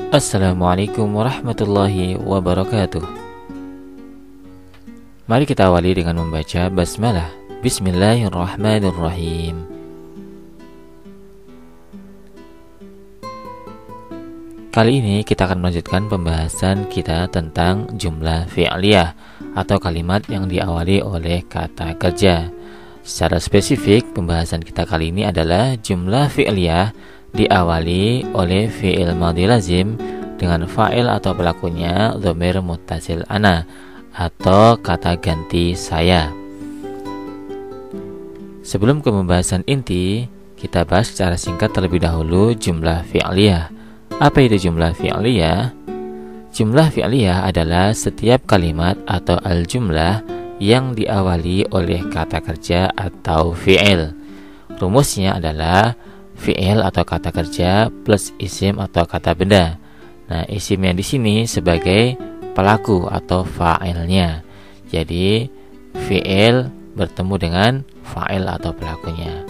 Assalamualaikum warahmatullahi wabarakatuh. Mari kita awali dengan membaca basmalah. Bismillahirrahmanirrahim. Kali ini kita akan melanjutkan pembahasan kita tentang jumlah fi'liyah atau kalimat yang diawali oleh kata kerja. Secara spesifik, pembahasan kita kali ini adalah jumlah fi'liyah diawali oleh fi'il madhi lazim dengan fa'il atau pelakunya dhamir muttasil ana atau kata ganti saya. Sebelum ke pembahasan inti, kita bahas secara singkat terlebih dahulu jumlah fi'liyah. Apa itu jumlah fi'liyah? Jumlah fi'liyah adalah setiap kalimat atau al-jumlah yang diawali oleh kata kerja atau fi'il. Rumusnya adalah fi'il atau kata kerja plus isim atau kata benda. Nah, isimnya di sini sebagai pelaku atau fa'ilnya. Jadi fi'il bertemu dengan fa'il atau pelakunya.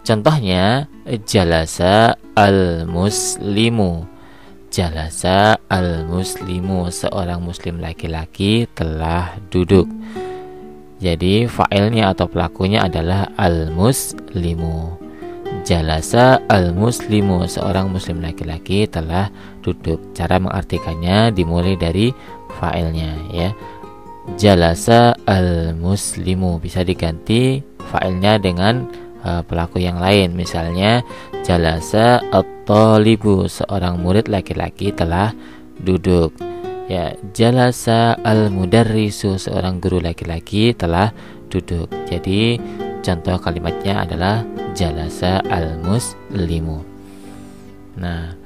Contohnya jalasa al-muslimu. Jalasa al-muslimu, seorang muslim laki-laki telah duduk. Jadi fa'ilnya atau pelakunya adalah al-muslimu. Jalasa al-muslimu, seorang muslim laki-laki telah duduk. Cara mengartikannya dimulai dari fa'ilnya, ya. Jalasa al-muslimu bisa diganti fa'ilnya dengan pelaku yang lain. Misalnya jalasa at-talibu, seorang murid laki-laki telah duduk. Ya, jalasa al-mudarrisu, seorang guru laki-laki telah duduk. Jadi contoh kalimatnya adalah jalasa al-muslimu. Nah,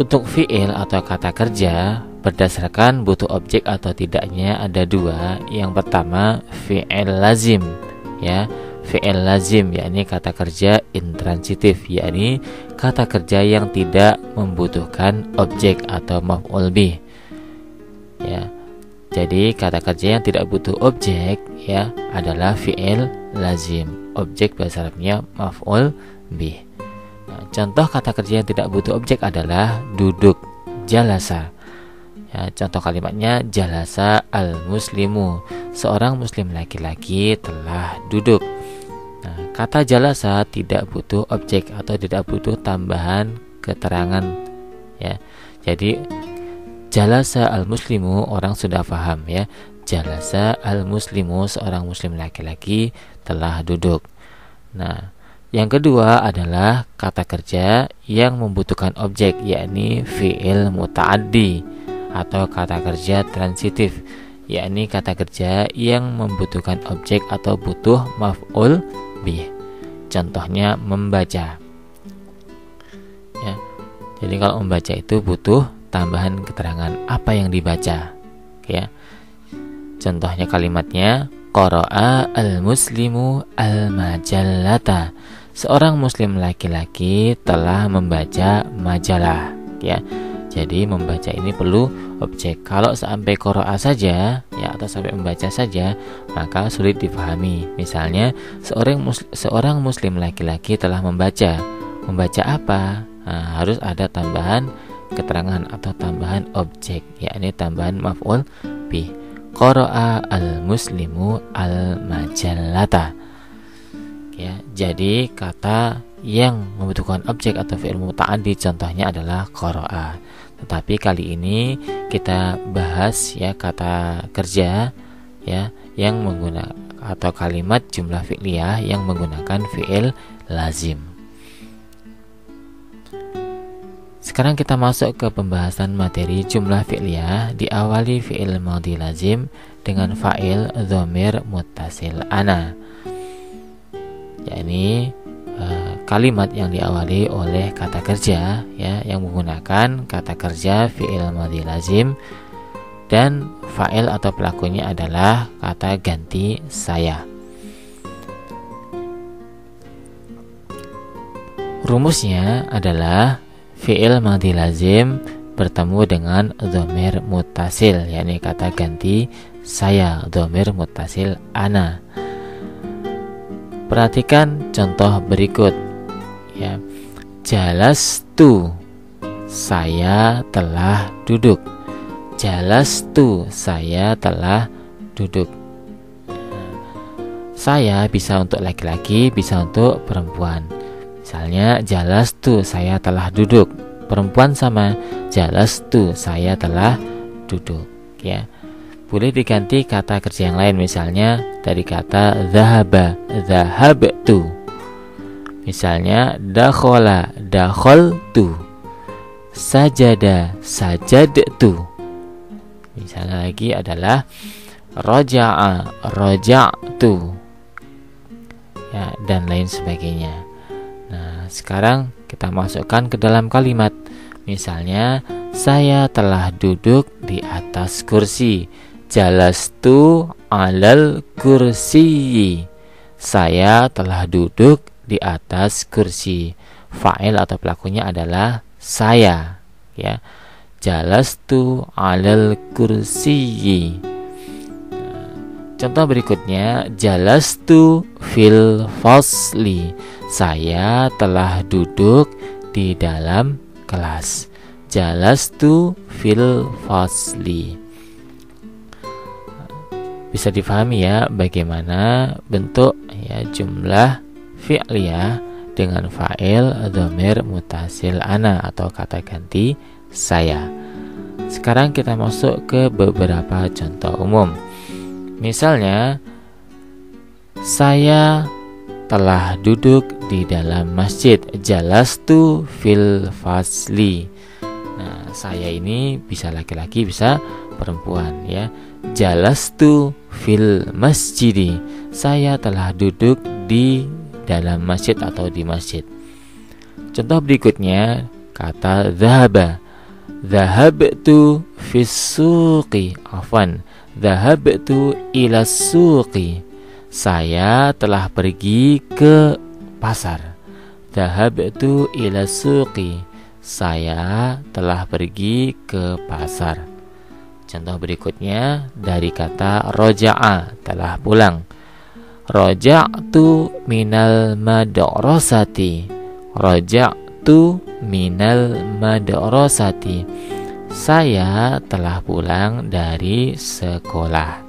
untuk fi'il atau kata kerja berdasarkan butuh objek atau tidaknya ada dua. Yang pertama fi'il lazim, ya. Fi'il lazim yakni kata kerja intransitif, yakni kata kerja yang tidak membutuhkan objek atau maf'ul bih. Ya. Jadi kata kerja yang tidak butuh objek, ya, adalah fi'il lazim. Objek bahasa Arabnya maf'ul bih. Nah, contoh kata kerja yang tidak butuh objek adalah duduk, jalasa. Ya, contoh kalimatnya jalasa al-muslimu, seorang muslim laki-laki telah duduk. Nah, kata jalasa tidak butuh objek atau tidak butuh tambahan keterangan, ya. Jadi jalasa al-muslimu orang sudah paham, ya. Jalasa al-muslimu, seorang muslim laki-laki telah duduk. Nah, yang kedua adalah kata kerja yang membutuhkan objek, yakni fi'il muta'addi atau kata kerja transitif, yakni kata kerja yang membutuhkan objek atau butuh maf'ul bih. Contohnya membaca. Ya. Jadi kalau membaca itu butuh tambahan keterangan apa yang dibaca, ya. Contohnya kalimatnya qara'a al-muslimu al-majallata, seorang muslim laki-laki telah membaca majalah, ya. Jadi membaca ini perlu objek. Kalau sampai qara'a saja, ya, atau sampai membaca saja, maka sulit dipahami. Misalnya seorang muslim laki-laki telah membaca. Membaca apa? Nah, harus ada tambahan keterangan atau tambahan objek, yakni tambahan maf'ul bih. Qara'a al-muslimu al-majallata. Ya, jadi kata yang membutuhkan objek atau fi'il muta'addi contohnya adalah qara'a. Tetapi kali ini kita bahas, ya, kata kerja, ya, yang menggunakan atau kalimat jumlah fi'liyah yang menggunakan fi'il lazim. Sekarang kita masuk ke pembahasan materi jumlah fi'liyah diawali fi'il madhi lazim dengan fa'il dhamir muttasil ana, yakni kalimat yang diawali oleh kata kerja, ya, yang menggunakan kata kerja fi'il madhi lazim dan fa'il atau pelakunya adalah kata ganti saya. Rumusnya adalah fi'il madhi lazim bertemu dengan dhamir muttasil, yakni kata ganti saya, dhamir muttasil ana. Perhatikan contoh berikut, ya. Jalastu saya telah duduk. Jalastu, saya telah duduk. Saya bisa untuk laki-laki, bisa untuk perempuan. Misalnya jalastu, saya telah duduk. Perempuan sama jalastu, saya telah duduk, ya. Boleh diganti kata kerja yang lain, misalnya dari kata dhahaba, dhahabtu. Misalnya dakhala, dakhaltu. Sajada, sajadtu. Misalnya lagi adalah raja'a, raja'tu, ya, dan lain sebagainya. Nah, sekarang kita masukkan ke dalam kalimat. Misalnya, saya telah duduk di atas kursi. Jalastu alal kursi. Saya telah duduk di atas kursi. Fa'il atau pelakunya adalah saya, ya. Jalastu alal kursi. Contoh berikutnya, jalastu fil fasli. Saya telah duduk di dalam kelas. Jalastu fil fasli. Bisa difahami ya bagaimana bentuk ya jumlah fi'liyah dengan fa'il dhamir mutasil ana atau kata ganti saya. Sekarang kita masuk ke beberapa contoh umum. Misalnya, saya telah duduk di dalam masjid. Jalastu fil fasli. Nah, saya ini bisa laki-laki, bisa perempuan, ya. Jalastu fil masjidi. Saya telah duduk di dalam masjid atau di masjid. Contoh berikutnya, kata dhahaba. Dhahabtu fis suqi. Afwan. Dhahabtu ila suqi. Saya telah pergi ke pasar. Dhahabtu ila suqi. Saya telah pergi ke pasar. Contoh berikutnya dari kata roja'a, telah pulang. Roja'tu minal madrasati. Roja'tu minal madrasati. Saya telah pulang dari sekolah.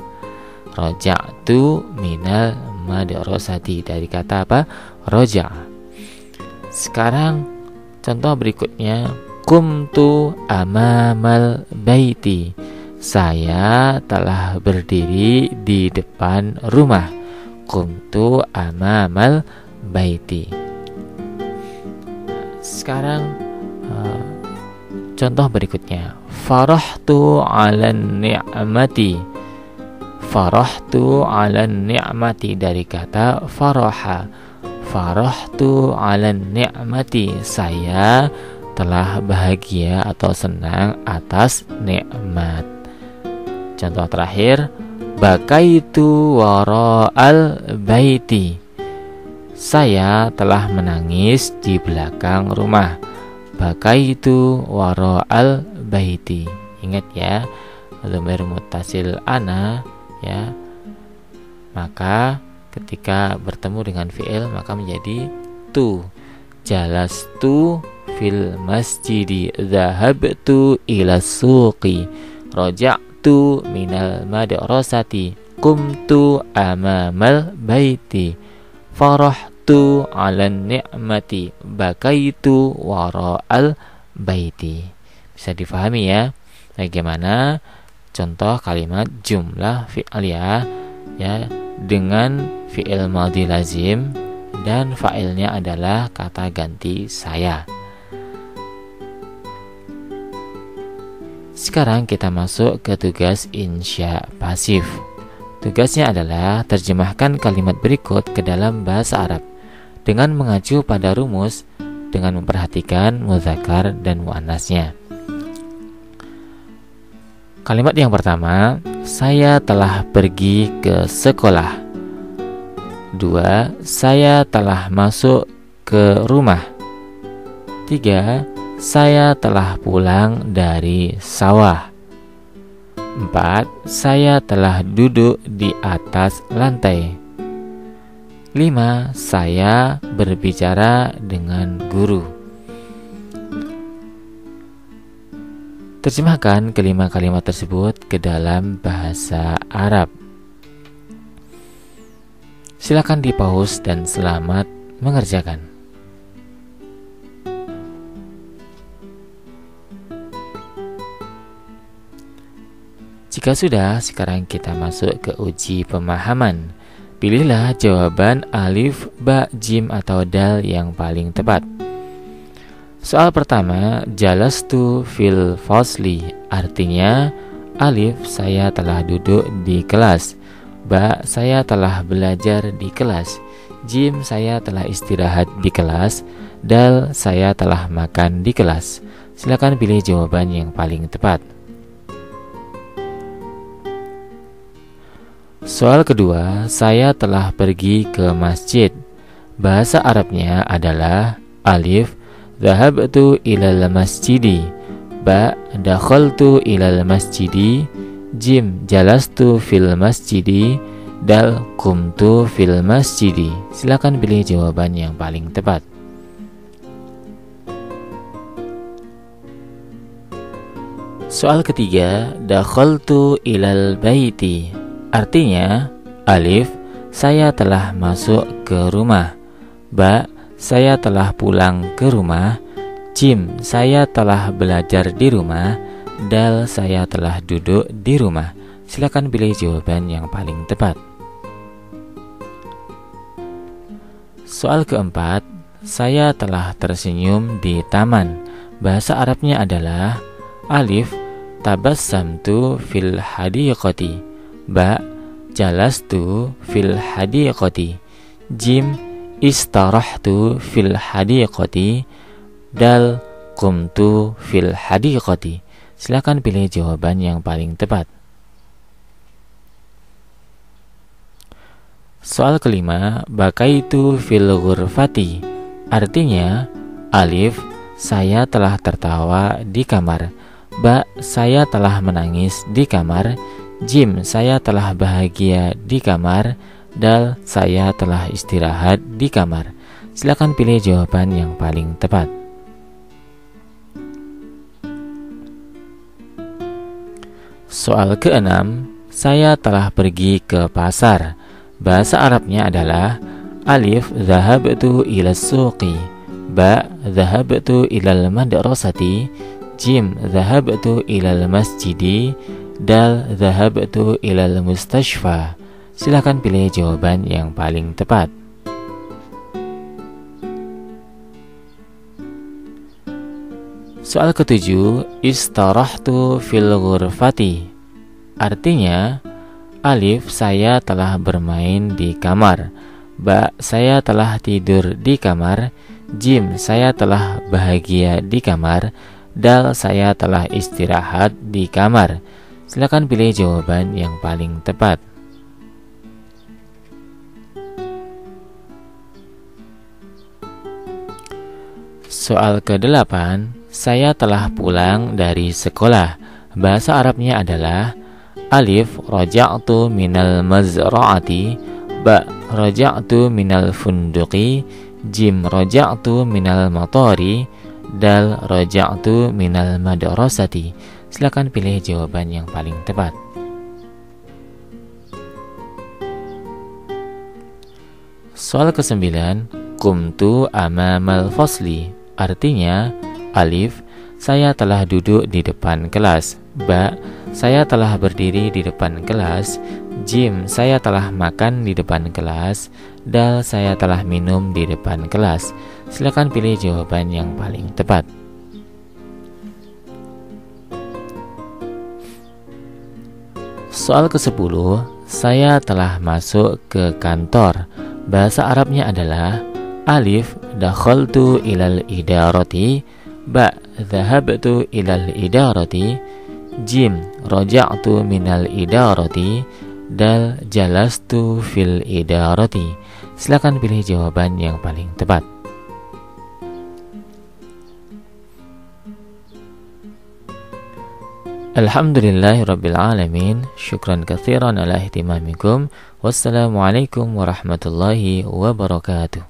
Roja'tu minal madrasati, dari kata apa? Roja'. Sekarang contoh berikutnya, kumtu amamal baiti. Saya telah berdiri di depan rumah. Kumtu amamal baiti. Sekarang contoh berikutnya, farahtu 'alan ni'mati. Farahtu 'alan ni'mati, dari kata faraha. Farahtu 'alan ni'mati. Saya telah bahagia atau senang atas nikmat. Contoh terakhir, bakaitu wara'al baiti. Saya telah menangis di belakang rumah. Bakaitu wara'al baiti. Ingat ya, dhamir mutasil ana, ya. Maka ketika bertemu dengan fi'il maka menjadi tu. Jalastu fil masjidi. Dhahabtu ila suqi. Raja'tu minal madrasati. Qumtu amamal baiti. Farahtu 'alan ni'mati. Bakaitu wara'al baiti. Bisa difahami ya bagaimana contoh kalimat jumlah fi'liyah, ya, dengan fi'il madhi lazim dan fa'ilnya adalah kata ganti saya. Sekarang kita masuk ke tugas insya pasif. Tugasnya adalah terjemahkan kalimat berikut ke dalam bahasa Arab dengan mengacu pada rumus dengan memperhatikan muzakkar dan muannasnya. Kalimat yang pertama, saya telah pergi ke sekolah. 2. Saya telah masuk ke rumah. 3. Saya telah pulang dari sawah. 4. Saya telah duduk di atas lantai. 5. Saya berbicara dengan guru. Terjemahkan kelima kalimat tersebut ke dalam bahasa Arab. Silakan di-pause dan selamat mengerjakan. Jika sudah, sekarang kita masuk ke uji pemahaman. Pilihlah jawaban alif, ba, jim, atau dal yang paling tepat. Soal pertama, jalastu fil fasli, artinya alif, saya telah duduk di kelas. Ba, saya telah belajar di kelas. Jim, saya telah istirahat di kelas. Dal, saya telah makan di kelas. Silakan pilih jawaban yang paling tepat. Soal kedua, saya telah pergi ke masjid. Bahasa Arabnya adalah alif, dhahabtu ilal masjidi. Ba, dakhaltu ilal masjidi. Jim, jalastu fil masjidi. Dal, qumtu fil masjidi. Silakan pilih jawaban yang paling tepat. Soal ketiga, dakhaltu ilal baiti. Artinya, alif, saya telah masuk ke rumah. Ba, saya telah pulang ke rumah. Jim, saya telah belajar di rumah. Dal, saya telah duduk di rumah. Silakan pilih jawaban yang paling tepat. Soal keempat, saya telah tersenyum di taman. Bahasa Arabnya adalah alif, tabassamtu fil hadiqati. Ba, jalastu fil hadiqati. Jim, istarahtu fil hadiqati. Dal, qumtu fil hadiqati. Silakan pilih jawaban yang paling tepat. Soal kelima, bakaitu fil ghurfati. Artinya, alif, saya telah tertawa di kamar. Ba, saya telah menangis di kamar. Jim, saya telah bahagia di kamar. Dal, saya telah istirahat di kamar. Silakan pilih jawaban yang paling tepat. Soal keenam, saya telah pergi ke pasar. Bahasa Arabnya adalah alif, dhahabtu ila suqi. Ba, dhahabtu ilal madrasati. Jim, dhahabtu ilal masjidi. Dal, dhahabtu ilal mustashfa. Silakan pilih jawaban yang paling tepat. Soal ketujuh, istarahtu fil ghurfati. Artinya, alif, saya telah bermain di kamar. Ba, saya telah tidur di kamar. Jim, saya telah bahagia di kamar. Dal, saya telah istirahat di kamar. Silakan pilih jawaban yang paling tepat. Soal ke-8, saya telah pulang dari sekolah. Bahasa Arabnya adalah alif, raja'tu minal mazra'ati. Ba, raja'tu minal funduqi. Jim, raja'tu minal matari. Dal, raja'tu minal madrasati. Silakan pilih jawaban yang paling tepat. Soal ke-9, qumtu amamal fasli. Artinya, alif, saya telah duduk di depan kelas. Ba, saya telah berdiri di depan kelas. Jim, saya telah makan di depan kelas. Dal, saya telah minum di depan kelas. Silakan pilih jawaban yang paling tepat. Soal ke-10, saya telah masuk ke kantor. Bahasa Arabnya adalah alif, dakhaltu ilal idarati. Ba, dhahabtu ilal idarati. Jim, raja'tu minal idarati. Dal, jalastu fil idarati. Silakan pilih jawaban yang paling tepat. Alhamdulillahirabbil alamin. Syukran katsiran ala ihtimamikum. Wassalamualaikum warahmatullahi wabarakatuh.